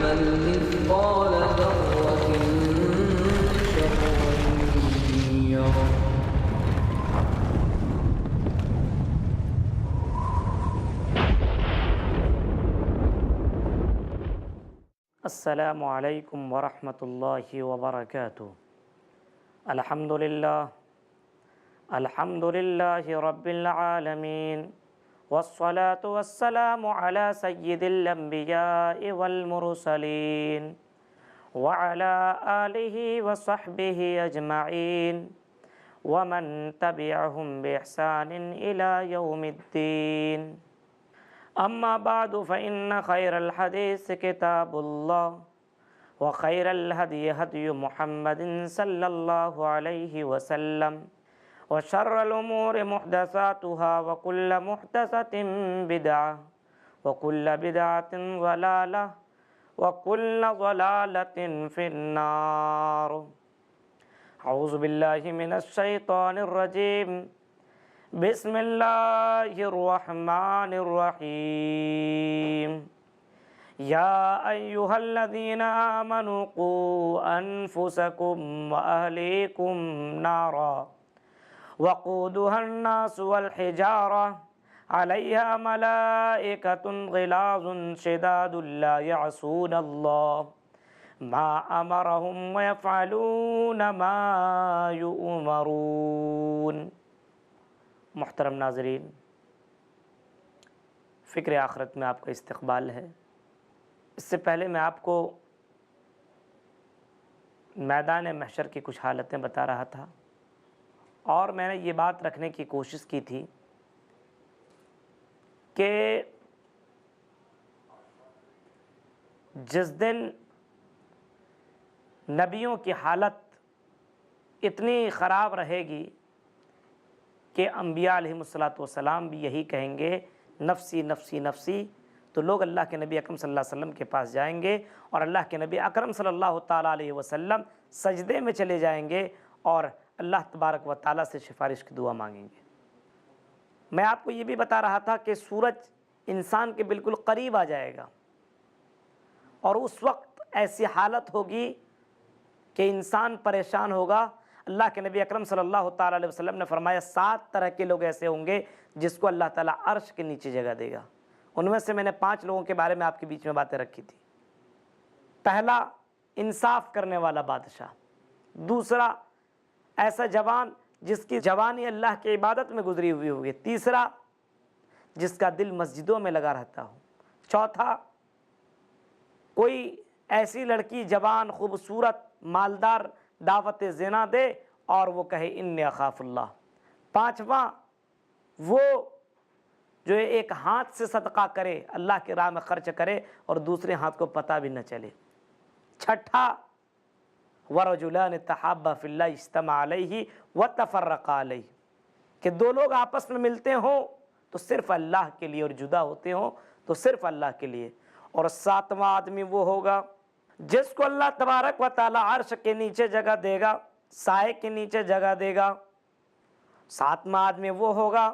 يعمل مثقال ذرة شرا يره. السلام علیکم ورحمۃ اللہ وبرکاتہ. الحمد للہ رب العالمین والصلاة والسلام علی سید الانبیاء والمرسلین وعلی آلہ وصحبہ اجمعین ومن تبعہم بإحسان الی یوم الدین. اما بعد فإن خیر الحدیث کتاب اللہ وخیر الہدی ہدی محمد صلی اللہ علیہ وسلم وشر الامور محدثاتها وكل محدثة بدعة وكل بدعة ضلالة وكل ضلالة في النار. اعوذ باللہ من الشیطان الرجیم. بسم اللہ الرحمن الرحیم. یا ایہا الذین آمنوا قوا انفسکم واہلیکم نارا وقودها الناس والحجارہ علیہا ملائکۃ غلاظ شداد لا یعصون اللہ ما امرہم ویفعلون ما یؤمرون. محترم ناظرین، فکر آخرت میں آپ کا استقبال ہے. اس سے پہلے میں آپ کو میدان محشر کی کچھ حالتیں بتا رہا تھا، اور میں نے یہ بات رکھنے کی کوشش کی تھی کہ جس دن نبیوں کی حالت اتنی خراب رہے گی کہ انبیاء علیہم السلام بھی یہی کہیں گے نفسی نفسی نفسی، تو لوگ اللہ کے نبی اکرم صلی اللہ علیہ وسلم کے پاس جائیں گے اور اللہ کے نبی اکرم صلی اللہ تعالیٰ علیہ وسلم سجدے میں چلے جائیں گے اور اللہ تبارک و تعالیٰ سے سفارش کی دعا مانگیں گے. میں آپ کو یہ بھی بتا رہا تھا کہ سورج انسان کے بالکل قریب آ جائے گا، اور اس وقت ایسی حالت ہوگی کہ انسان پریشان ہوگا. اللہ کے نبی اکرم صلی اللہ تعالیٰ علیہ وسلم نے فرمایا 7 طرح کے لوگ ایسے ہوں گے جس کو اللہ تعالیٰ عرش کے نیچے جگہ دے گا. ان میں سے میں نے 5 لوگوں کے بارے میں آپ کے بیچ میں باتیں رکھی تھی. پہلا، انصاف کرنے والا بادشاہ. دوسرا، ایسا جوان جس کی جوانی اللہ کی عبادت میں گزری ہوئی ہوگی. تیسرا، جس کا دل مسجدوں میں لگا رہتا ہو. چوتھا، کوئی ایسی لڑکی جوان خوبصورت مالدار دعوت زنا دے اور وہ کہے انی اخاف اللہ. پانچواں، وہ جو ایک ہاتھ سے صدقہ کرے، اللہ کی راہ میں خرچ کرے اور دوسرے ہاتھ کو پتہ بھی نہ چلے. چھٹا، ورجلان تحابا فی اللہ اجتمع علیہ وتفرقا علیہ، کہ 2 لوگ آپس میں ملتے ہوں تو صرف اللہ کے لیے اور جدا ہوتے ہوں تو صرف اللہ کے لیے. اور 7واں آدمی وہ ہوگا جس کو اللہ تبارک و تعالی عرش کے نیچے جگہ دے گا، سائے کے نیچے جگہ دے گا. 7واں آدمی وہ ہوگا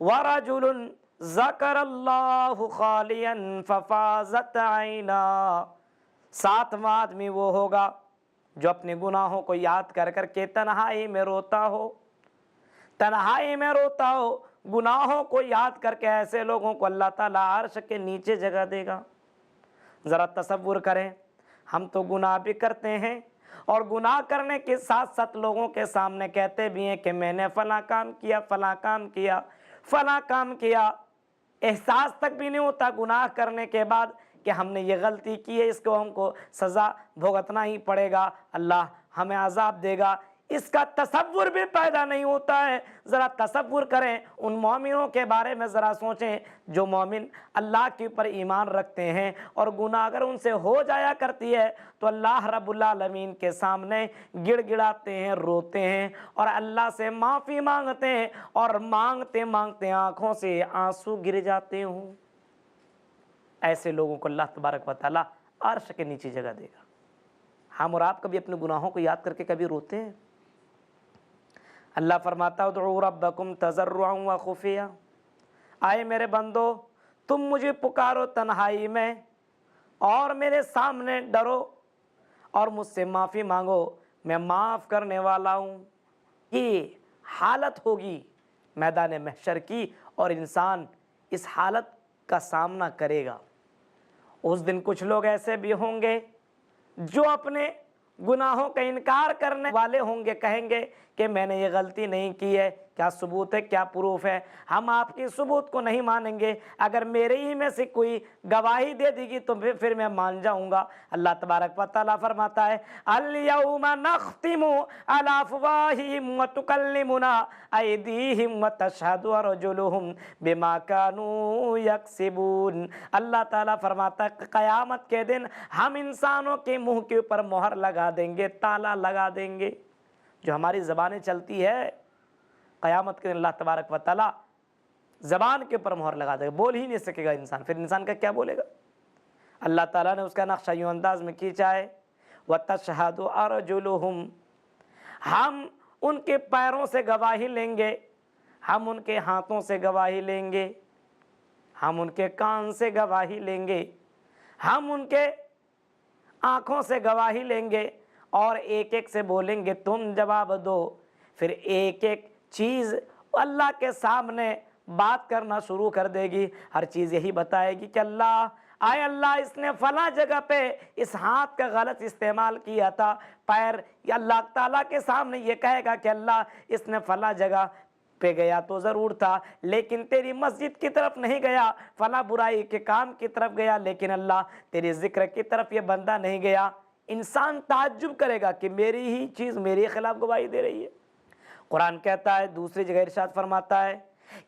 وَرَجُلٌ ذَكَرَ اللَّهُ خَالِيًا فَفَاضَتْ عَيْنَاهُ. 7واں آدمی وہ ہوگا جو اپنے گناہوں کو یاد کر کر کے تنہائی میں روتا ہو. تنہائی میں روتا ہو، گناہوں کو یاد کر کے ایسے لوگوں کو اللہ تعالیٰ عرش کے نیچے جگہ دے گا. ذرا تصور کریں، ہم تو گناہ بھی کرتے ہیں اور گناہ کرنے کے ساتھ ساتھ لوگوں کے سامنے کہتے بھی ہیں کہ میں نے فلاں کام کیا، فلاں کام کیا، فلاں کام کیا. احساس تک بھی نہیں ہوتا گناہ کرنے کے بعد کہ ہم نے یہ غلطی کی ہے، اس کو ہم کو سزا بھگتنا ہی پڑے گا، اللہ ہمیں عذاب دے گا. اس کا تصور بھی پیدا نہیں ہوتا ہے. ذرا تصور کریں، ان مومنوں کے بارے میں ذرا سوچیں جو مومن اللہ کے اوپر ایمان رکھتے ہیں اور گناہ اگر ان سے ہو جایا کرتی ہے تو اللہ رب العالمین کے سامنے گڑ گڑاتے ہیں، روتے ہیں اور اللہ سے معافی مانگتے ہیں، اور مانگتے مانگتے آنکھوں سے آنسو گر جاتے ہوں. ایسے لوگوں کو اللہ تبارک و تعالیٰ عرش کے نیچے جگہ دے گا. ہم اور آپ کبھی اپنے گناہوں کو یاد کر کے کبھی روتے ہیں؟ اللہ فرماتا ہے ادعوا ربکم تضرعا وخفیا، آئے میرے بندو تم مجھے پکارو تنہائی میں، اور میرے سامنے ڈرو اور مجھ سے معافی مانگو، میں معاف کرنے والا ہوں۔ یہ حالت ہوگی میدان محشر کی، اور انسان اس حالت کا سامنا کرے گا۔ اس دن کچھ لوگ ایسے بھی ہوں گے جو اپنے گناہوں کا انکار کرنے والے ہوں گے، کہیں گے کہ میں نے یہ غلطی نہیں کی ہے، کیا ثبوت ہے، کیا پروف ہے؟ ہم آپ کی ثبوت کو نہیں مانیں گے، اگر میرے ہی میں سے کوئی گواہی دے دے گی تو پھر میں مان جاؤں گا۔ اللہ تبارک و تعالیٰ فرماتا ہے الیوم نختم علی افواہہم وتکلمنا ایدیہم وتشہد ارجلہم بما کانوا یکسبون۔ اللہ تعالیٰ فرماتا ہے قیامت کے دن ہم انسانوں کے منہ کے اوپر مہر لگا دیں گے، تالا لگا دیں گے۔ جو ہماری زبانیں چلتی ہے، قیامت کے دن اللہ تبارک و تعالیٰ زبان کے اوپر مہر لگا دے گا، بول ہی نہیں سکے گا انسان، پھر انسان کا کیا بولے گا؟ اللہ تعالیٰ نے اس کا نقشہ یوں انداز میں کھینچا ہے وَتَشْهَدُ أَرْجُلُهُمْ، ہم ان کے پیروں سے گواہی لیں گے، ہم ان کے ہاتھوں سے گواہی لیں گے، ہم ان کے کان سے گواہی لیں گے، ہم ان کے آنکھوں سے گواہی لیں گے، اور ایک ایک سے بولیں گے تم جواب دو۔ پھر ایک ایک چیز اللہ کے سامنے بات کرنا شروع کر دے گی، ہر چیز یہی بتائے گی کہ اللہ آئے اللہ اس نے فلاں جگہ پہ اس ہاتھ کا غلط استعمال کیا تھا، پیر اللہ تعالیٰ کے سامنے یہ کہے گا کہ اللہ اس نے فلاں جگہ پہ گیا تو ضرور تھا، لیکن تیری مسجد کی طرف نہیں گیا، فلاں برائی کے کام کی طرف گیا، لیکن اللہ تیری ذکر کی طرف یہ بندہ نہیں گیا۔ انسان تعجب کرے گا کہ میری ہی چیز میرے خلاف گواہی دے رہی ہے۔ قرآن کہتا ہے، دوسری جگہ ارشاد فرماتا ہے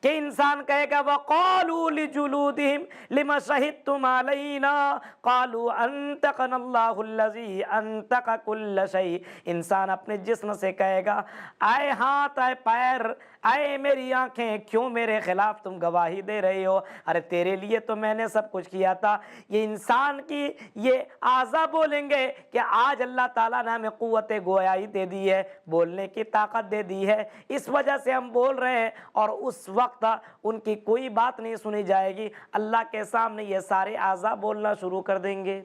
کہ انسان کہے گا وَقَالُوا لِجُلُودِهِمْ لِمَ شَهِدتُّمْ عَلَيْنَا قَالُوا أَنْطَقَنَا اللَّهُ الَّذِي أَنْطَقَ كُلَّ شَيْءٍ۔ انسان اپنے جسم سے کہے گا اے ہاتھ، اے پیر، اے میری آنکھیں، کیوں میرے خلاف تم گواہی دے رہے ہو؟ ارے تیرے لیے تو میں نے سب کچھ کیا تھا۔ یہ انسان کی یہ اعضاء بولیں گے کہ آج اللہ تعالیٰ نے ہمیں قوت گویائی دے دی ہے، بولنے کی طاقت دے دی ہے، اس وجہ سے ہم بول رہے ہیں، اور اس وقت ان کی کوئی بات نہیں سنی جائے گی، اللہ کے سامنے یہ سارے اعضاء بولنا شروع کر دیں گے۔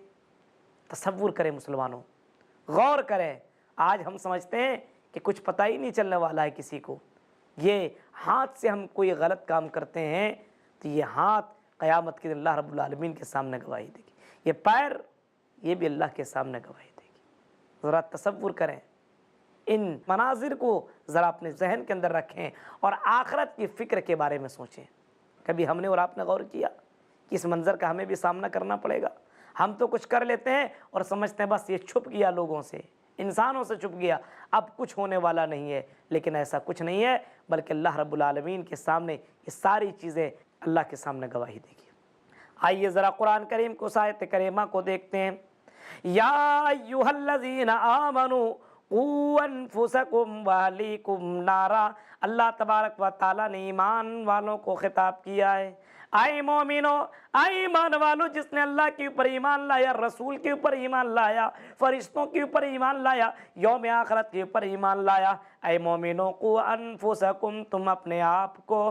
تصور کریں مسلمانوں، غور کریں، آج ہم سمجھتے ہیں کہ کچھ پتہ ہی نہیں چلنے والا ہے کسی کو۔ یہ ہاتھ سے ہم کوئی غلط کام کرتے ہیں تو یہ ہاتھ قیامت کے دن اللہ رب العالمین کے سامنے گواہی دے گی، یہ پیر یہ بھی اللہ کے سامنے گواہی دے گی۔ ذرا تصور کریں، ان مناظر کو ذرا اپنے ذہن کے اندر رکھیں اور آخرت کی فکر کے بارے میں سوچیں۔ کبھی ہم نے اور آپ نے غور کیا کہ اس منظر کا ہمیں بھی سامنا کرنا پڑے گا؟ ہم تو کچھ کر لیتے ہیں اور سمجھتے ہیں بس یہ چھپ گیا، لوگوں سے، انسانوں سے چھپ گیا، اب کچھ ہونے والا نہیں ہے، لیکن ایسا کچھ نہیں ہے، بلکہ اللہ رب العالمین کے سامنے یہ ساری چیزیں اللہ کے سامنے گواہی دے گی۔ آئیے ذرا قرآن کریم کو، آیت کریمہ کو دیکھتے ہیں۔ یا ایھا الذین آمنوا قوا انفسکم واہلیکم نارا، اللہ تبارک و تعالیٰ نے ایمان والوں کو خطاب کیا ہے۔ اے مومنو، اے ایمان والو، جس نے اللہ کے اوپر ایمان لایا، رسول کے اوپر ایمان لایا، فرشتوں کے اوپر ایمان لایا، یوم آخرت کے اوپر ایمان لایا، اے مومنو قوا انفسکم، تم اپنے آپ کو،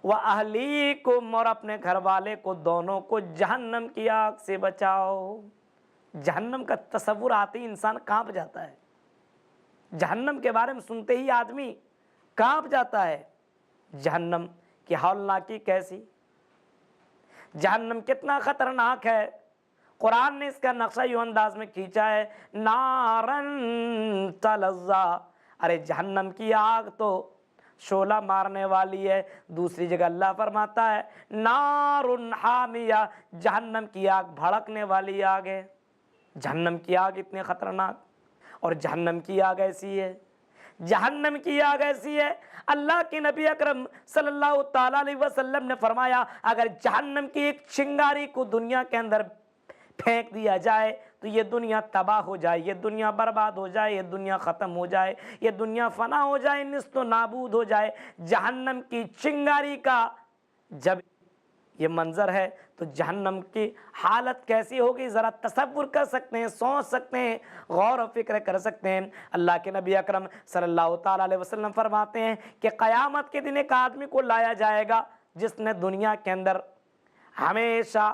واہلیکم، اور اپنے گھر والے کو، دونوں کو جہنم کی آگ سے بچاؤ۔ جہنم کا تصور آتے ہی انسان کانپ جاتا ہے، جہنم کے بارے میں سنتے ہی آدمی کانپ جاتا ہے۔ جہنم کی ہولناکی کیسی، جہنم کتنا خطرناک ہے۔ قرآن نے اس کا نقشہ یوں انداز میں کھینچا ہے نارن تلظا، ارے جہنم کی آگ تو شعلہ مارنے والی ہے۔ دوسری جگہ اللہ فرماتا ہے نارن حامیہ، جہنم کی آگ بھڑکنے والی آگ ہے۔ جہنم کی آگ اتنی خطرناک، اور جہنم کی آگ ایسی ہے، جہنم کی آگ ایسی ہے، اللہ کے نبی اکرم صلی اللہ تعالیٰ علیہ وسلم نے فرمایا اگر جہنم کی ایک چنگاری کو دنیا کے اندر پھینک دیا جائے تو یہ دنیا تباہ ہو جائے، یہ دنیا برباد ہو جائے، یہ دنیا ختم ہو جائے، یہ دنیا فنا ہو جائے، نیست و نابود ہو جائے۔ جہنم کی چنگاری کا جب یہ منظر ہے تو جہنم کی حالت کیسی ہوگی ذرا تصور کر سکتے ہیں، سوچ سکتے ہیں، غور و فکر کر سکتے ہیں۔ اللہ کے نبی اکرم صلی اللہ تعالیٰ علیہ وسلم فرماتے ہیں کہ قیامت کے دن ایک آدمی کو لایا جائے گا جس نے دنیا کے اندر ہمیشہ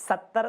70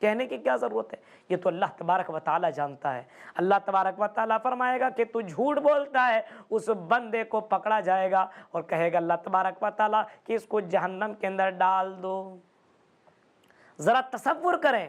کہنے کی کیا ضرورت ہے؟ یہ تو اللہ تبارک و تعالیٰ جانتا ہے۔ اللہ تبارک و تعالیٰ فرمائے گا کہ تو جھوٹ بولتا ہے، اس بندے کو پکڑا جائے گا اور کہے گا اللہ تبارک و تعالیٰ کہ اس کو جہنم کے اندر ڈال دو۔ ذرا تصور کریں،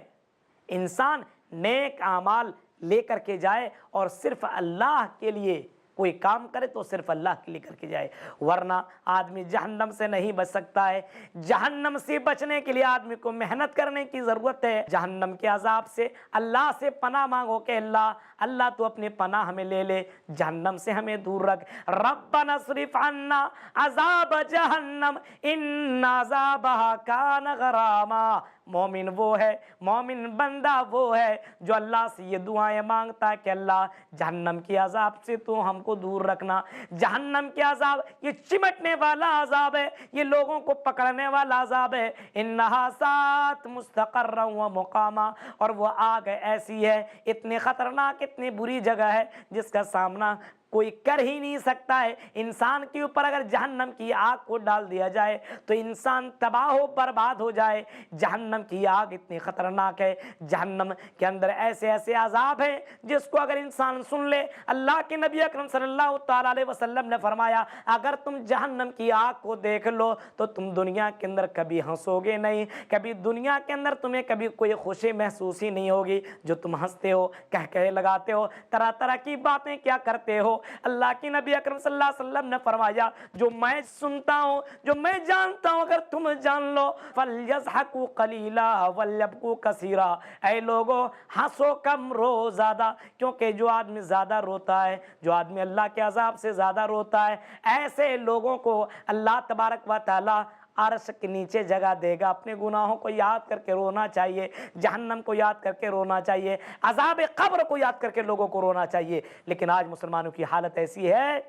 انسان نیک اعمال لے کر کے جائے اور صرف اللہ کے لیے کوئی کام کرے تو صرف اللہ کے لیے کر کے جائے، ورنہ آدمی جہنم سے نہیں بچ سکتا ہے۔ جہنم سے بچنے کے لیے آدمی کو محنت کرنے کی ضرورت ہے۔ جہنم کے عذاب سے اللہ سے پناہ مانگو کہ اللہ تو اپنی پناہ ہمیں لے لے، جہنم سے ہمیں دور رکھ۔ ربنا اصرف عنا عذاب جہنم ان عذابها کان غراما۔ مومن وہ ہے، مومن بندہ وہ ہے جو اللہ سے یہ دعائیں مانگتا ہے کہ اللہ جہنم کی عذاب سے تو ہم کو دور رکھنا۔ جہنم کے عذاب یہ چمٹنے والا عذاب ہے، یہ لوگوں کو پکڑنے والا عذاب ہے۔ انہا سات مستقرا و مقاما، اور وہ آگ ایسی ہے، اتنی خطرناک، اتنی بری جگہ ہے جس کا سامنا کوئی کر ہی نہیں سکتا ہے۔ انسان کے اوپر اگر جہنم کی آگ کو ڈال دیا جائے تو انسان تباہ و برباد ہو جائے۔ جہنم کی آگ اتنی خطرناک ہے، جہنم کے اندر ایسے ایسے عذاب ہیں جس کو اگر انسان سن لے، اللہ کے نبی اکرم صلی اللہ تعالیٰ علیہ وسلم نے فرمایا اگر تم جہنم کی آگ کو دیکھ لو تو تم دنیا کے اندر کبھی ہنسو گے نہیں، کبھی دنیا کے اندر تمہیں کبھی کوئی خوشی محسوس ہی نہیں ہوگی۔ جو تم ہنستے ہو، کہے لگاتے ہو، طرح طرح کی باتیں کیا کرتے ہو، اللہ کی نبی اکرم صلی اللہ علیہ وسلم نے فرمایا جو میں سنتا ہوں، جو میں جانتا ہوں، اگر تم جان لو فَلْيَضْحَكُوا قَلِيلًا وَلْيَبْكُوا كَثِيرًا، اے لوگو ہنسو کم، رو زیادہ، کیونکہ جو آدمی زیادہ روتا ہے، جو آدمی اللہ کے عذاب سے زیادہ روتا ہے، ایسے لوگوں کو اللہ تبارک و تعالی عرش کے نیچے جگہ دے گا۔ اپنے گناہوں کو یاد کر کے رونا چاہیے، جہنم کو یاد کر کے رونا چاہیے، عذاب قبر کو یاد کر کے لوگوں کو رونا چاہیے۔ لیکن آج مسلمانوں کی حالت ایسی ہے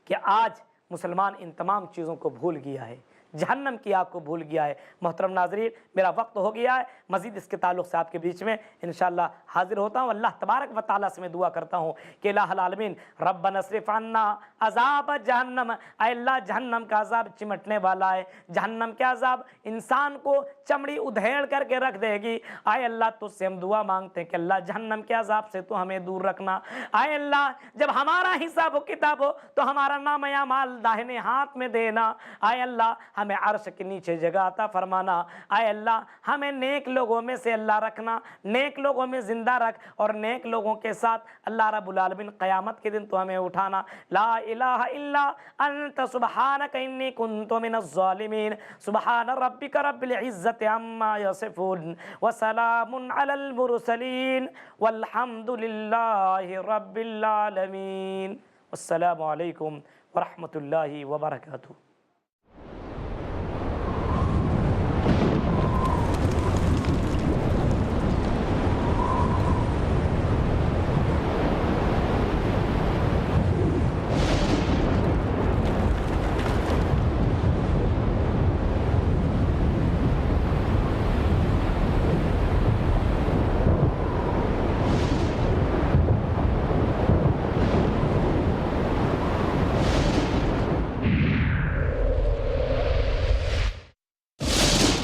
کہ آج مسلمان ان تمام چیزوں کو بھول گیا ہے، جہنم کی آگ کو بھول گیا ہے۔ محترم ناظرین، میرا وقت ہو گیا ہے، مزید اس کے تعلق سے آپ کے بیچ میں انشاءاللہ حاضر ہوتا ہوں۔ اللہ تبارک و تعالیٰ سے میں دعا کرتا ہوں کہ الہ العالمین ربنا اصرف عنا عذاب جہنم، اے اللہ جہنم کا عذاب چمٹنے والا ہے، جہنم کے عذاب انسان کو چمڑی ادھیڑ کر کے رکھ دے گی۔ اے اللہ تجھ سے ہم دعا مانگتے ہیں کہ اللہ جہنم کے عذاب سے تو ہمیں دور رکھنا۔ اے اللہ جب ہمارا حساب و کتاب ہو تو ہمارا نام اعمال داہنے ہاتھ میں دینا۔ اے اللہ ہمیں عرش کے نیچے جگہ عطا فرمانا۔ اے اللہ ہمیں نیک لوگوں میں سے اللہ رکھنا، نیک لوگوں میں زندہ رکھ، اور نیک لوگوں کے ساتھ اللہ رب العالمین قیامت کے دن تو ہمیں اٹھانا۔ لا الہ الا انت سبحانک انی کنت من الظالمین۔ سبحان ربک رب العزت عما یصفون وسلام علی المرسلین والحمد للہ رب العالمین۔ السلام علیکم ورحمۃ اللہ وبرکاتہ۔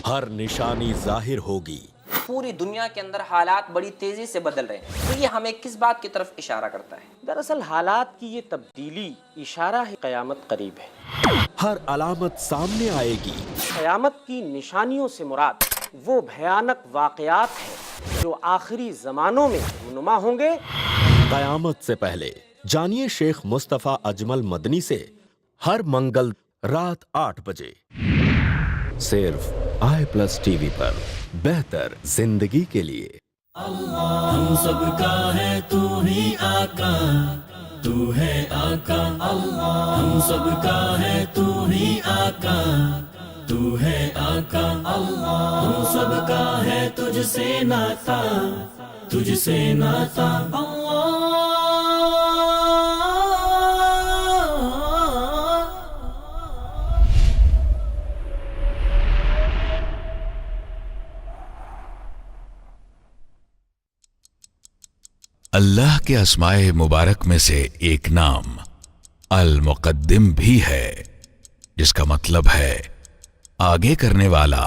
ہر نشانی ظاہر ہوگی۔ پوری دنیا کے اندر حالات بڑی تیزی سے بدل رہے ہیں، تو یہ ہمیں کس بات کی طرف اشارہ کرتا ہے؟ دراصل حالات کی یہ تبدیلی اشارہ ہے قیامت قریب ہے۔ ہر علامت سامنے آئے گی۔ قیامت کی نشانیوں سے مراد وہ بھیانک واقعات ہیں جو آخری زمانوں میں رونما ہوں گے۔ قیامت سے پہلے جانیے شیخ مصطفیٰ اجمل مدنی سے ہر منگل رات 8 بجے صرف i+ TV پر، بہتر زندگی کے لیے۔ ہم سب کا ہے تو ہی آقا، تو ہے آقا اللہ، ہم سب کا ہے تو ہی آقا، تو ہے آقا اللہ، ہم سب کا ہے تجھ سے ناتا، تجھ سے ناتا اللہ۔ اللہ کے اسماء مبارک میں سے ایک نام المقدم بھی ہے، جس کا مطلب ہے آگے کرنے والا۔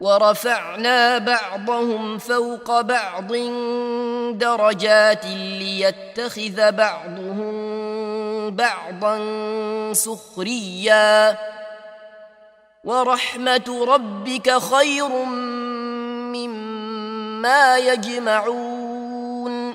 ورفعنا بعضهم فوق بعض درجات ليتخذ بعضهم بعضا سخريا ورحمة ربك خير مما يجمعون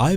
i+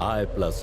i+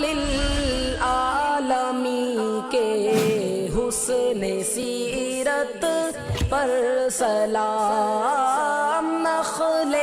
للعالمی کے حسن سیرت پر سلام، نخل